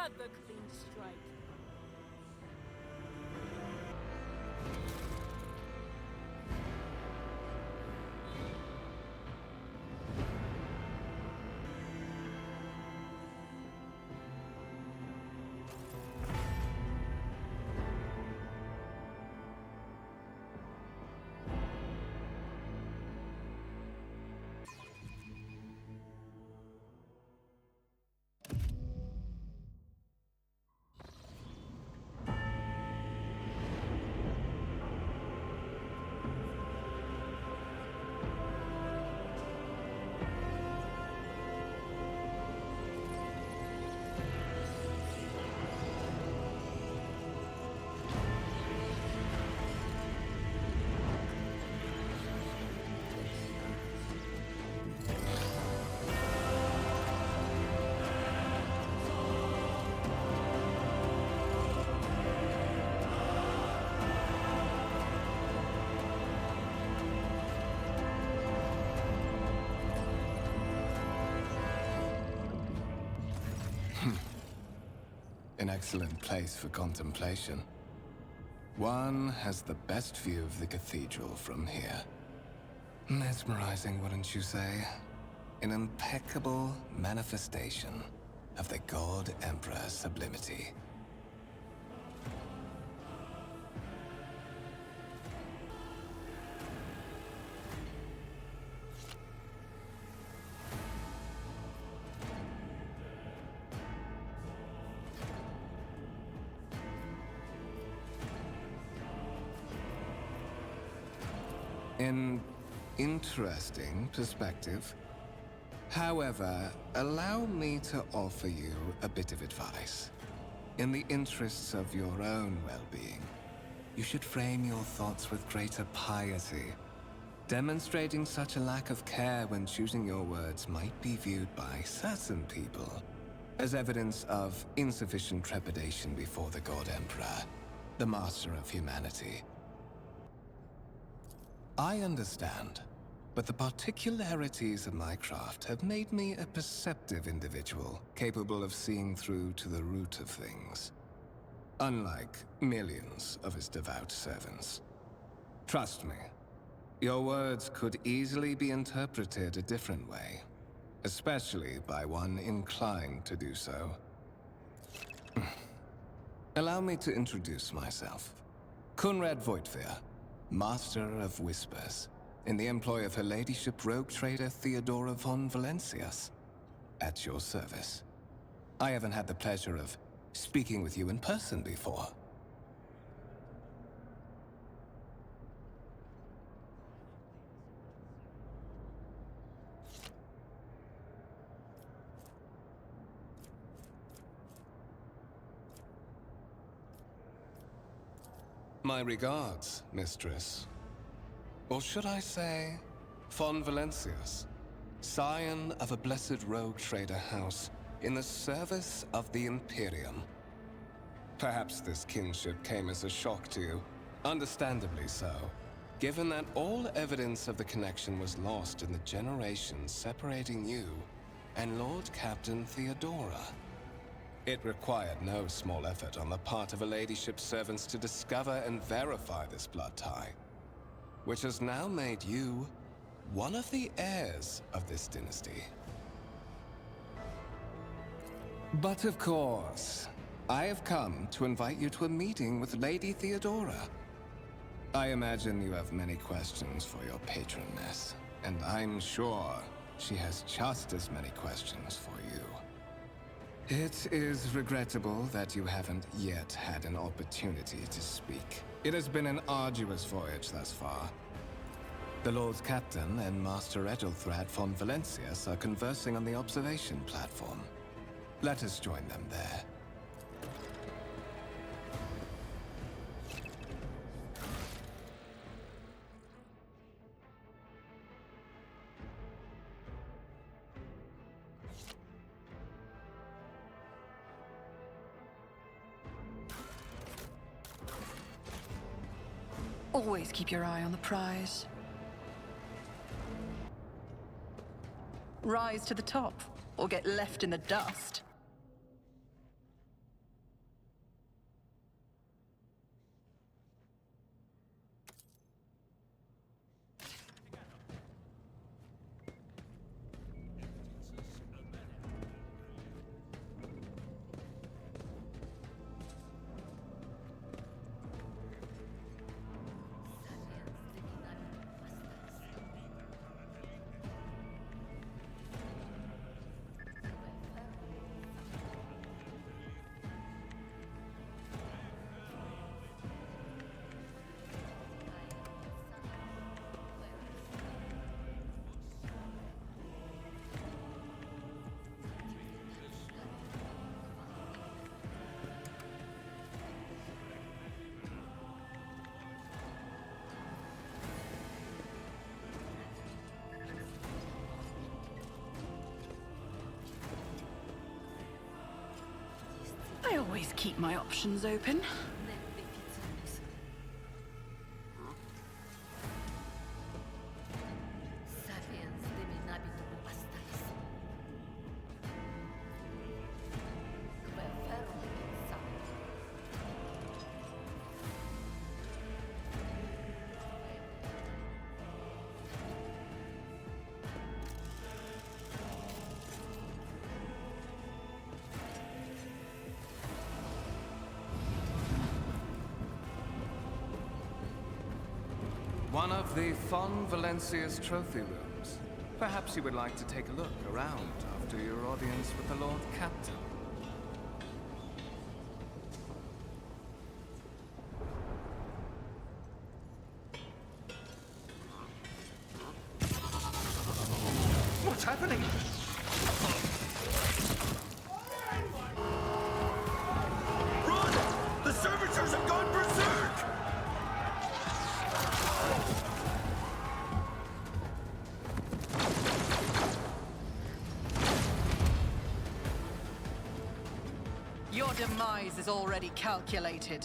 Another clean strike. An excellent place for contemplation. One has the best view of the cathedral from here. Mesmerizing, wouldn't you say? An impeccable manifestation of the God Emperor's sublimity. An interesting perspective. However, allow me to offer you a bit of advice. In the interests of your own well-being, you should frame your thoughts with greater piety. Demonstrating such a lack of care when choosing your words might be viewed by certain people as evidence of insufficient trepidation before the God Emperor, the master of humanity. I understand, but the particularities of my craft have made me a perceptive individual, capable of seeing through to the root of things. Unlike millions of his devout servants. Trust me, your words could easily be interpreted a different way, especially by one inclined to do so. Allow me to introduce myself. Conrad Voigtveer, Master of Whispers, in the employ of Her Ladyship rogue trader Theodora von Valencius. At your service. I haven't had the pleasure of speaking with you in person before. My regards, mistress. Or should I say, von Valencius, scion of a blessed rogue trader house in the service of the Imperium. Perhaps this kinship came as a shock to you, understandably so, given that all evidence of the connection was lost in the generations separating you and Lord Captain Theodora. It required no small effort on the part of Her Ladyship's servants to discover and verify this blood tie, which has now made you one of the heirs of this dynasty. But of course, I have come to invite you to a meeting with Lady Theodora. I imagine you have many questions for your patroness, and I'm sure she has just as many questions for you. It is regrettable that you haven't yet had an opportunity to speak. It has been an arduous voyage thus far. The Lord Captain and Master Edelthrad von Valencius are conversing on the observation platform. Let us join them there. Always keep your eye on the prize. Rise to the top, or get left in the dust. keep my options open. One of the Von Valencia's trophy rooms. Perhaps you would like to take a look around after your audience with the Lord Captain. What's happening? Run! The servitors have gone berserk! Your demise is already calculated.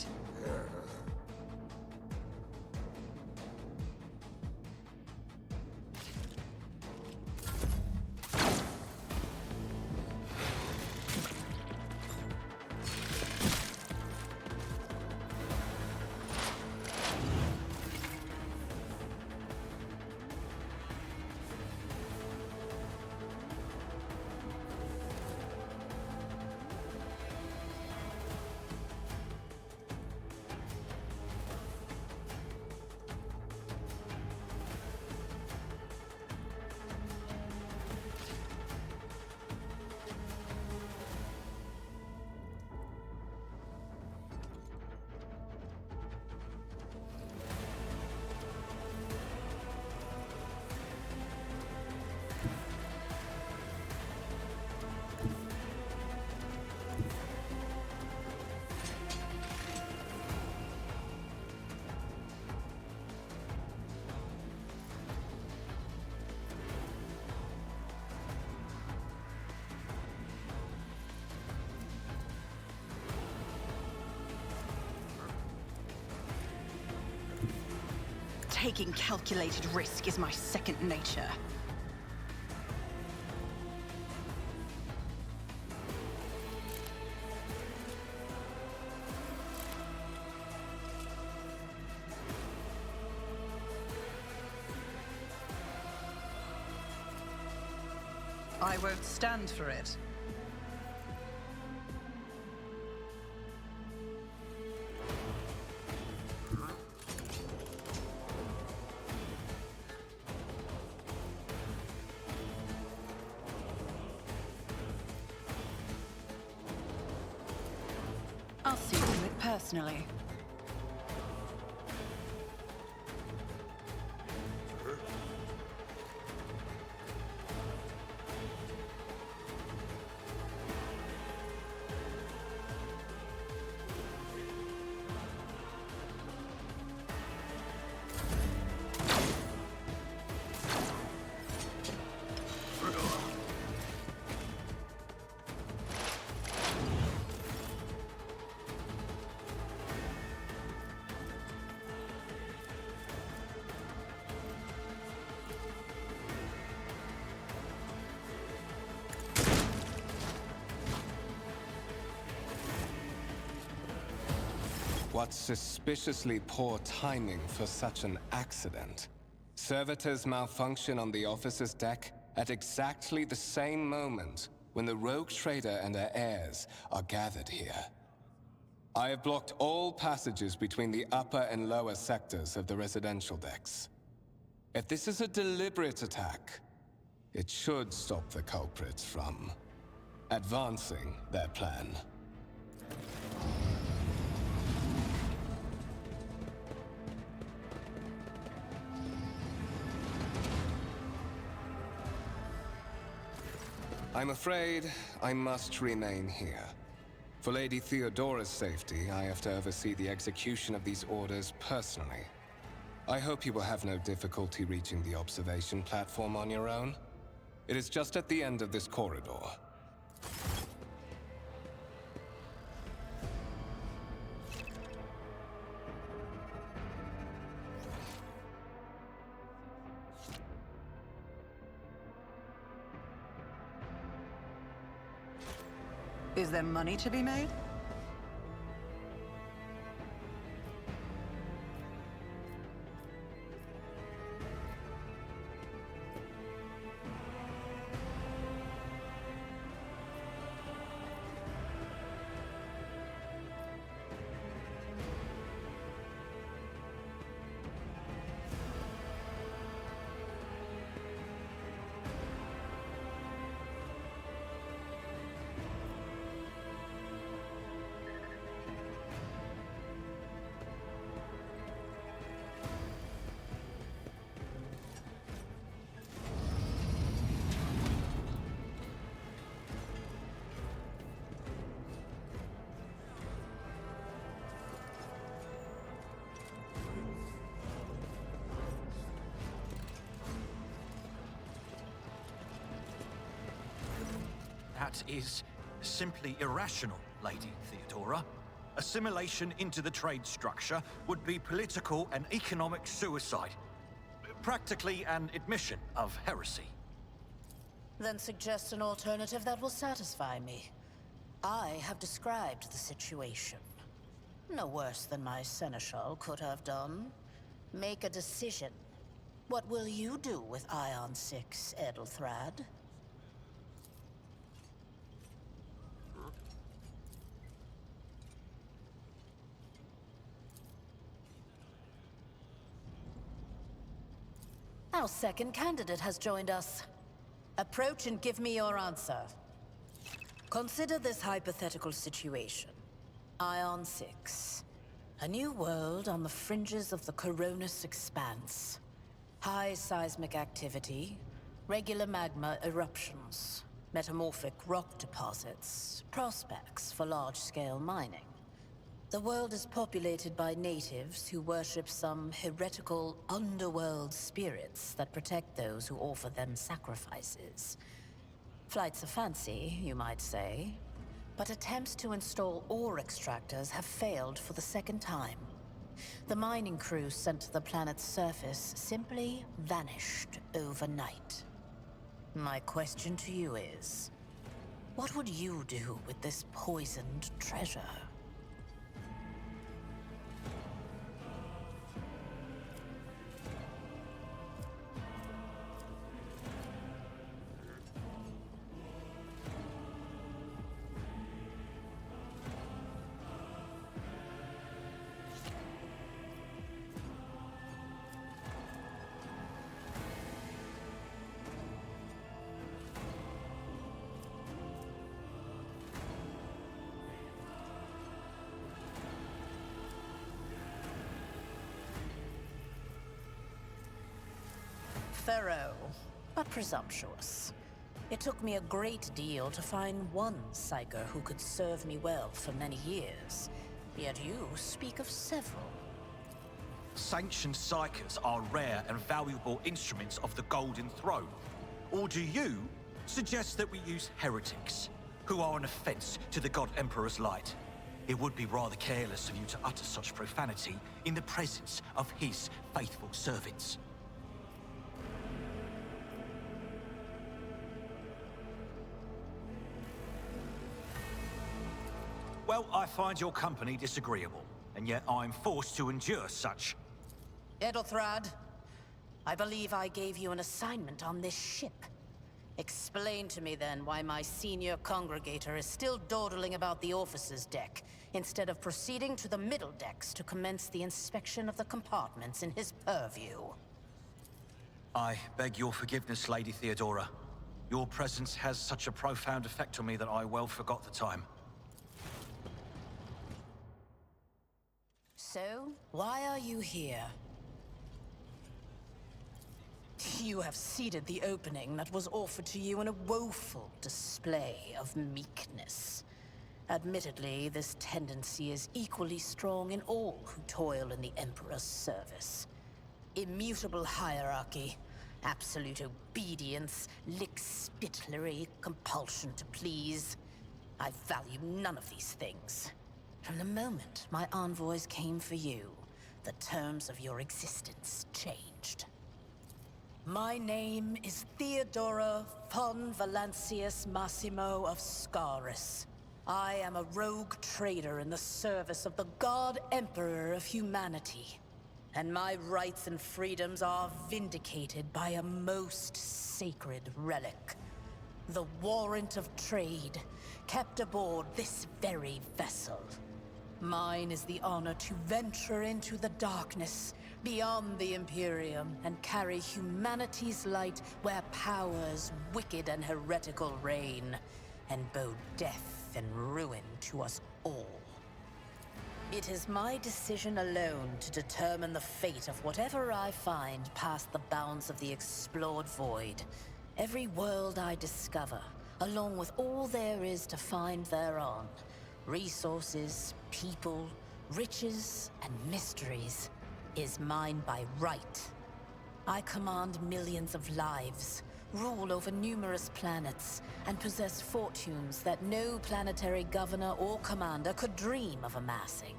Taking calculated risk is my second nature. I won't stand for it. I'll see to it personally. What suspiciously poor timing for such an accident. Servitors malfunction on the officer's deck at exactly the same moment when the rogue trader and her heirs are gathered here. I have blocked all passages between the upper and lower sectors of the residential decks. If this is a deliberate attack, it should stop the culprits from advancing their plan. I'm afraid I must remain here. For Lady Theodora's safety, I have to oversee the execution of these orders personally. I hope you will have no difficulty reaching the observation platform on your own. It is just at the end of this corridor. Is there money to be made? That is simply irrational, Lady Theodora. Assimilation into the trade structure would be political and economic suicide. Practically an admission of heresy. Then suggest an alternative that will satisfy me. I have described the situation. No worse than my seneschal could have done. Make a decision. What will you do with Ion 6, Edelthrad? Our second candidate has joined us. Approach and give me your answer. Consider this hypothetical situation. Ion 6. A new world on the fringes of the Koronus Expanse. High seismic activity, regular magma eruptions, metamorphic rock deposits, prospects for large-scale mining. The world is populated by natives who worship some heretical underworld spirits that protect those who offer them sacrifices. Flights of fancy, you might say, but attempts to install ore extractors have failed for the second time. The mining crews sent to the planet's surface simply vanished overnight. My question to you is, what would you do with this poisoned treasure? Thorough, but presumptuous. It took me a great deal to find one psyker who could serve me well for many years. Yet you speak of several. Sanctioned psychers are rare and valuable instruments of the Golden Throne. Or do you suggest that we use heretics, who are an offense to the God Emperor's light? It would be rather careless of you to utter such profanity in the presence of his faithful servants. Well, I find your company disagreeable, and yet I'm forced to endure such. Edelthrad, I believe I gave you an assignment on this ship. Explain to me then why my senior congregator is still dawdling about the officer's deck, instead of proceeding to the middle decks to commence the inspection of the compartments in his purview. I beg your forgiveness, Lady Theodora. Your presence has such a profound effect on me that I well forgot the time. So, why are you here? You have ceded the opening that was offered to you in a woeful display of meekness. Admittedly, this tendency is equally strong in all who toil in the Emperor's service. Immutable hierarchy, absolute obedience, lick-spittlery, compulsion to please. I value none of these things. From the moment my envoys came for you, the terms of your existence changed. My name is Theodora von Valancius Massimo of Scaris. I am a rogue trader in the service of the God Emperor of humanity. And my rights and freedoms are vindicated by a most sacred relic. The warrant of trade, kept aboard this very vessel. Mine is the honor to venture into the darkness, beyond the Imperium, and carry humanity's light where powers wicked and heretical reign, and bow death and ruin to us all. It is my decision alone to determine the fate of whatever I find past the bounds of the explored void. Every world I discover, along with all there is to find thereon. Resources, people, riches, and mysteries, is mine by right. I command millions of lives, rule over numerous planets, and possess fortunes that no planetary governor or commander could dream of amassing.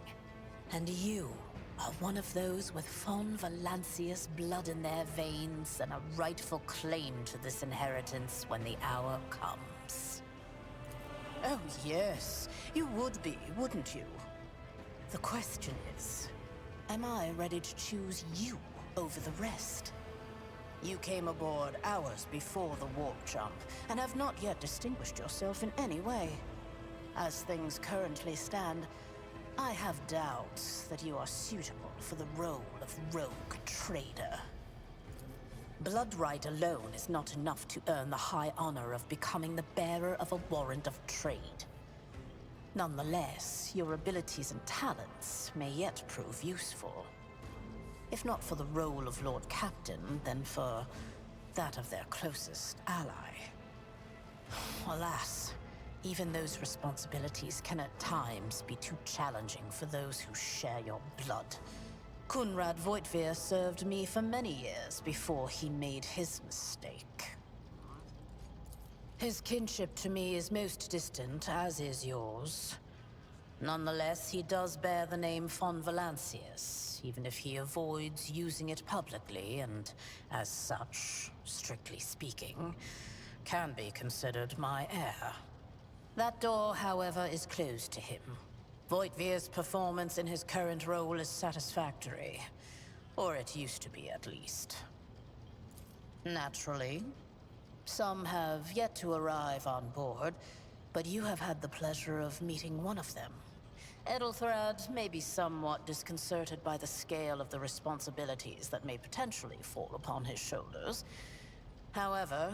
And you are one of those with Von Valancius blood in their veins and a rightful claim to this inheritance when the hour comes. Oh yes, you would be, wouldn't you? The question is, am I ready to choose you over the rest? You came aboard hours before the warp jump, and have not yet distinguished yourself in any way. As things currently stand, I have doubts that you are suitable for the role of rogue trader. Blood right alone is not enough to earn the high honor of becoming the bearer of a warrant of trade. Nonetheless, your abilities and talents may yet prove useful. If not for the role of Lord Captain, then for that of their closest ally. Alas, even those responsibilities can at times be too challenging for those who share your blood. Kunrad Voitvir served me for many years before he made his mistake. His kinship to me is most distant, as is yours. Nonetheless, he does bear the name Von Valancius, even if he avoids using it publicly, and as such, strictly speaking, can be considered my heir. That door, however, is closed to him. Voitvir's performance in his current role is satisfactory. Or it used to be, at least. Naturally, some have yet to arrive on board, but you have had the pleasure of meeting one of them. Edelthrad may be somewhat disconcerted by the scale of the responsibilities that may potentially fall upon his shoulders. However,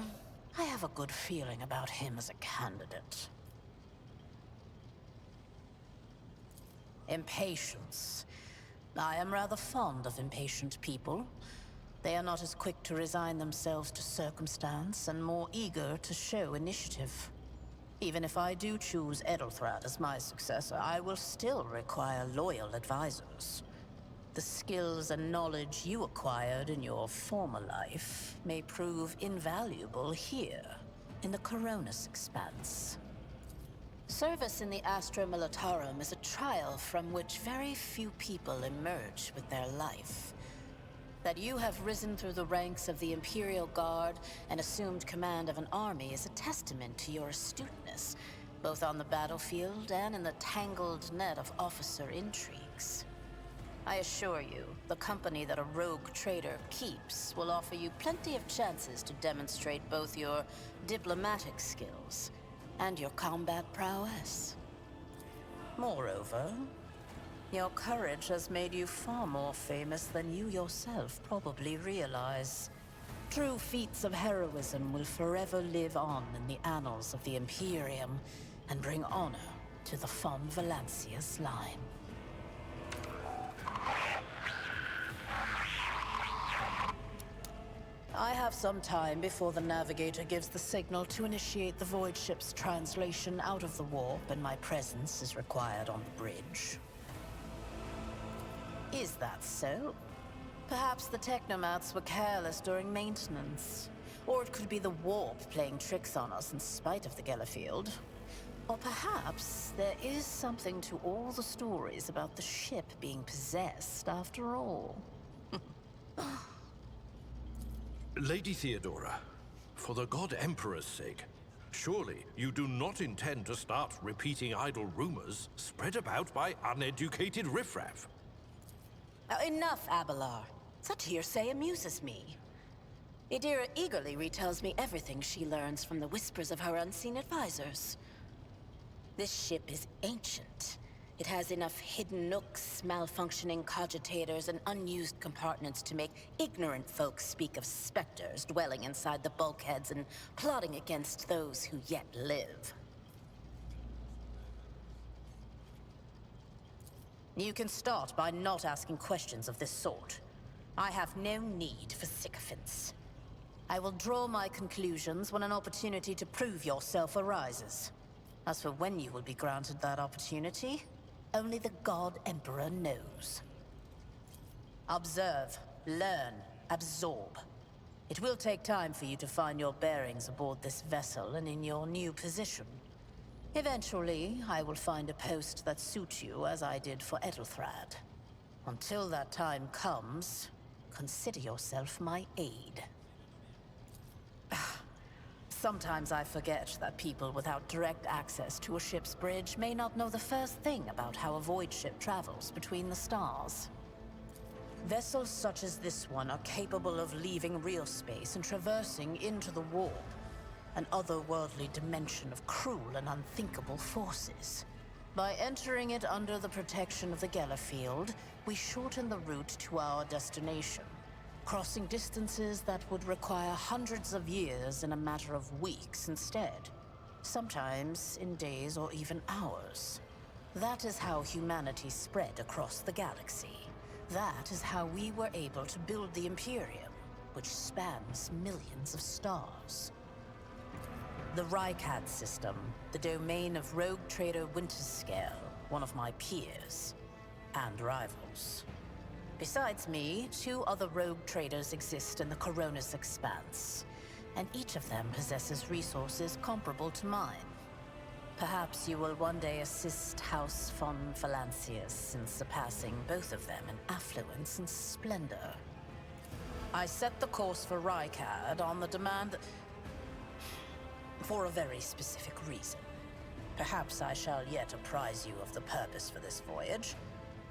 I have a good feeling about him as a candidate. Impatience. I am rather fond of impatient people. They are not as quick to resign themselves to circumstance and more eager to show initiative. Even if I do choose Edelthrad as my successor, I will still require loyal advisors. The skills and knowledge you acquired in your former life may prove invaluable here, in the Koronus Expanse. Service in the Astra Militarum is a trial from which very few people emerge with their life. That you have risen through the ranks of the Imperial Guard and assumed command of an army is a testament to your astuteness, both on the battlefield and in the tangled net of officer intrigues. I assure you, the company that a rogue trader keeps will offer you plenty of chances to demonstrate both your diplomatic skills and your combat prowess. Moreover, your courage has made you far more famous than you yourself probably realize. True feats of heroism will forever live on in the annals of the Imperium and bring honor to the Von Valancius line. I have some time before the Navigator gives the signal to initiate the Void Ship's translation out of the warp, and my presence is required on the bridge. Is that so? Perhaps the Technomats were careless during maintenance. Or it could be the warp playing tricks on us in spite of the Gellerfield. Or perhaps there is something to all the stories about the ship being possessed after all. Lady Theodora, for the God Emperor's sake, Surely you do not intend to start repeating idle rumors spread about by uneducated riffraff. Enough, Abelard. Such hearsay amuses me. Idira eagerly retells me everything she learns from the whispers of her unseen advisors. This ship is ancient. It has enough hidden nooks, malfunctioning cogitators, and unused compartments to make ignorant folks speak of specters dwelling inside the bulkheads and plotting against those who yet live. You can start by not asking questions of this sort. I have no need for sycophants. I will draw my conclusions when an opportunity to prove yourself arises. As for when you will be granted that opportunity, only the God Emperor knows. Observe, learn, absorb. It will take time for you to find your bearings aboard this vessel and in your new position. Eventually, I will find a post that suits you as I did for Ethelthrad. Until that time comes, consider yourself my aide. Sometimes I forget that people without direct access to a ship's bridge may not know the first thing about how a void ship travels between the stars. Vessels such as this one are capable of leaving real space and traversing into the warp, an otherworldly dimension of cruel and unthinkable forces. By entering it under the protection of the Gellerfield, we shorten the route to our destination, crossing distances that would require hundreds of years in a matter of weeks instead. Sometimes in days or even hours. That is how humanity spread across the galaxy. That is how we were able to build the Imperium, which spans millions of stars. The Rykad system, the domain of rogue trader Winterscale, one of my peers, and rivals. Besides me, 2 other rogue traders exist in the Koronus Expanse, and each of them possesses resources comparable to mine. Perhaps you will one day assist House von Valancius in surpassing both of them in affluence and splendor. I set the course for Rykad on the demand for a very specific reason. Perhaps I shall yet apprise you of the purpose for this voyage,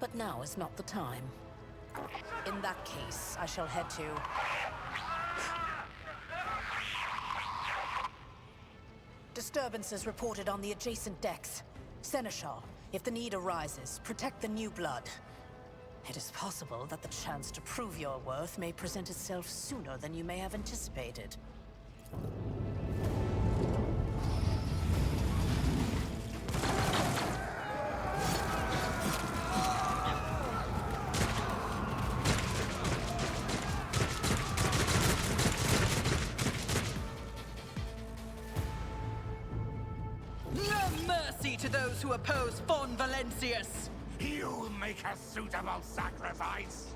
but now is not the time. In that case, I shall head to... Disturbances reported on the adjacent decks. Seneschal, if the need arises, protect the new blood. It is possible that the chance to prove your worth may present itself sooner than you may have anticipated. To those who oppose von Valancius! You make a suitable sacrifice!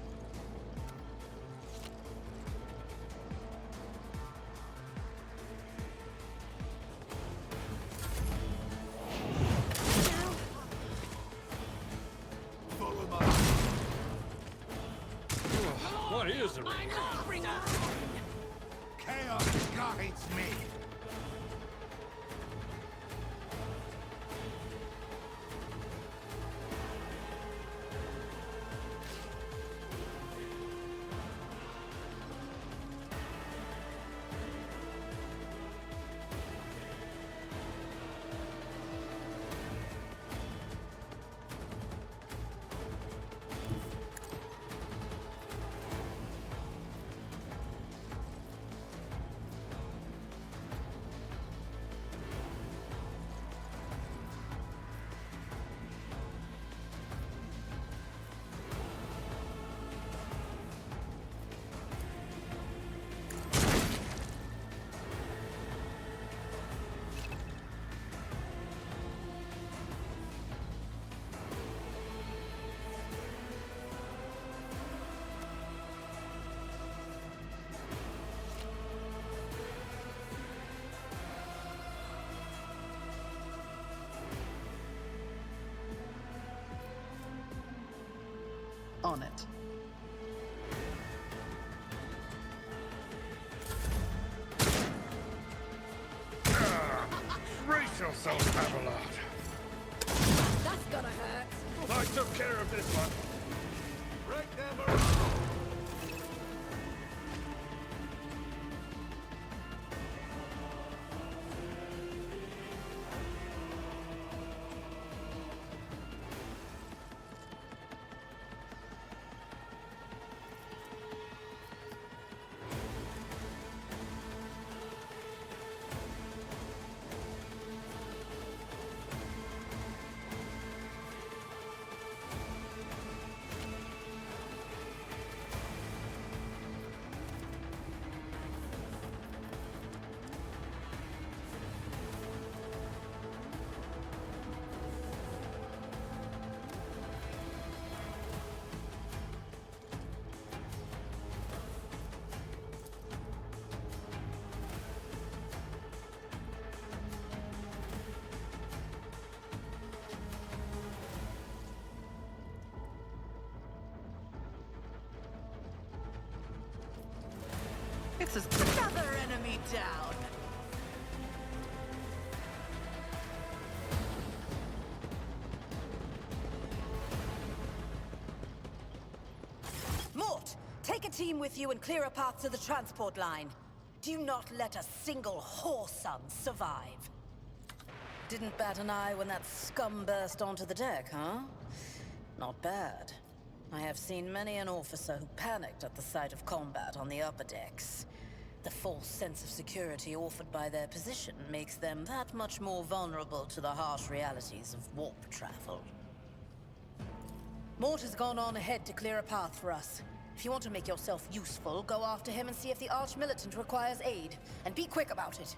Follow my... What is the ring? Chaos guides me! On it. yourselves have a lot. That's gonna hurt. I took care of this one. Break them around! It's as Another enemy down. Mort, take a team with you and clear a path to the transport line. Do not let a single whoreson survive. Didn't bat an eye when that scum burst onto the deck, huh? Not bad. I have seen many an officer who panicked at the sight of combat on the upper decks. The false sense of security offered by their position makes them that much more vulnerable to the harsh realities of warp travel. Mort has gone on ahead to clear a path for us. If you want to make yourself useful, go after him and see if the Arch-Militant requires aid. And be quick about it.